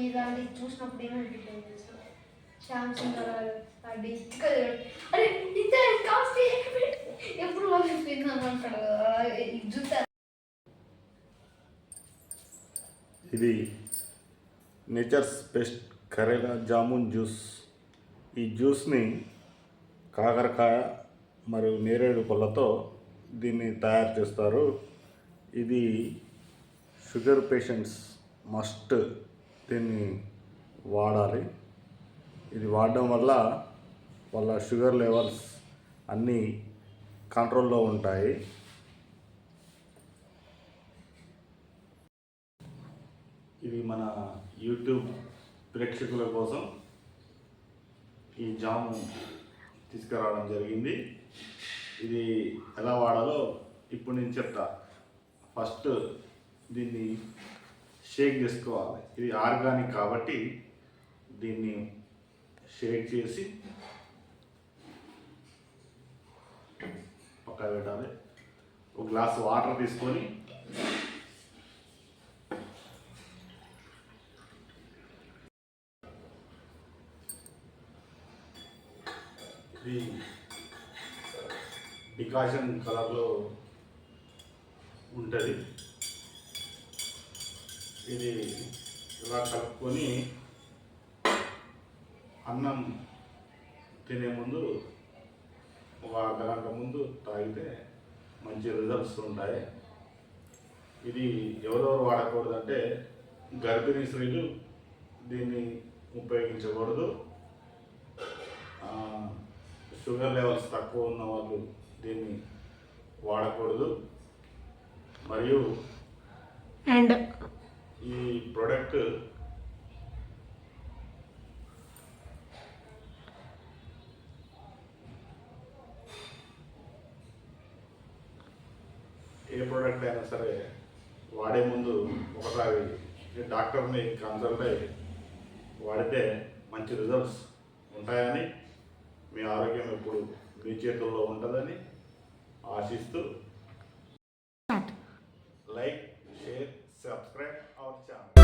ఇలాంటివి చూసినప్పుడు ఏమనిపించింది తెలుసా? శ్యామ్ సింగ్ అది అరే ఇంత కాస్ట్ ఎప్పుడు వాళ్ళు అంటాడు కదా జూతా. ఇది nature's best karela jamun juice. ఈ జ్యూస్ని కాకరకాయ మరియు నేరేడు పళ్ళతో దీన్ని తయారు చేస్తారు. ఇది షుగర్ పేషెంట్స్ మస్ట్ దీన్ని వాడాలి. ఇది వాడడం వల్ల వాళ్ళ షుగర్ లెవెల్స్ అన్నీ కంట్రోల్లో ఉంటాయి. ఇది మన యూట్యూబ్ ప్రేక్షకుల కోసం ఈ జాము తీసుకురావడం జరిగింది. ఇది ఎలా వాడాలో ఇప్పుడు నేను చెప్తా. ఫస్ట్ దీన్ని షేక్ చేసుకోవాలి. ఇది ఆర్గానిక్ కాబట్టి దీన్ని షేక్ చేసి పక్కన పెట్టాలి. ఒక గ్లాస్ వాటర్ తీసుకొని ఇది డికాషన్ కలర్లో ఉంటుంది. ఇది ఇలా కలుపుకొని అన్నం తినే ముందు ఒక అర్ధగంట ముందు తాగితే మంచి రిజల్ట్స్ ఉంటాయి. ఇది ఎవరెవరు వాడకూడదంటే గర్భిణీ స్త్రీలు దీన్ని ఉపయోగించకూడదు. షుగర్ లెవెల్స్ తక్కువ ఉన్న వాళ్ళు దీన్ని వాడకూడదు. మరియు అండ్ ఈ ప్రోడక్ట్ ఏ ప్రోడక్ట్ అయినా సరే వాడే ముందు ఒకసారి డాక్టర్ని కన్సల్ట్ అయ్యి వాడితే మంచి రిజల్ట్స్ ఉంటాయని, మీ ఆరోగ్యం ఎప్పుడు మీ చేతుల్లో ఉంటుందని ఆశిస్తూ like, share, subscribe our channel.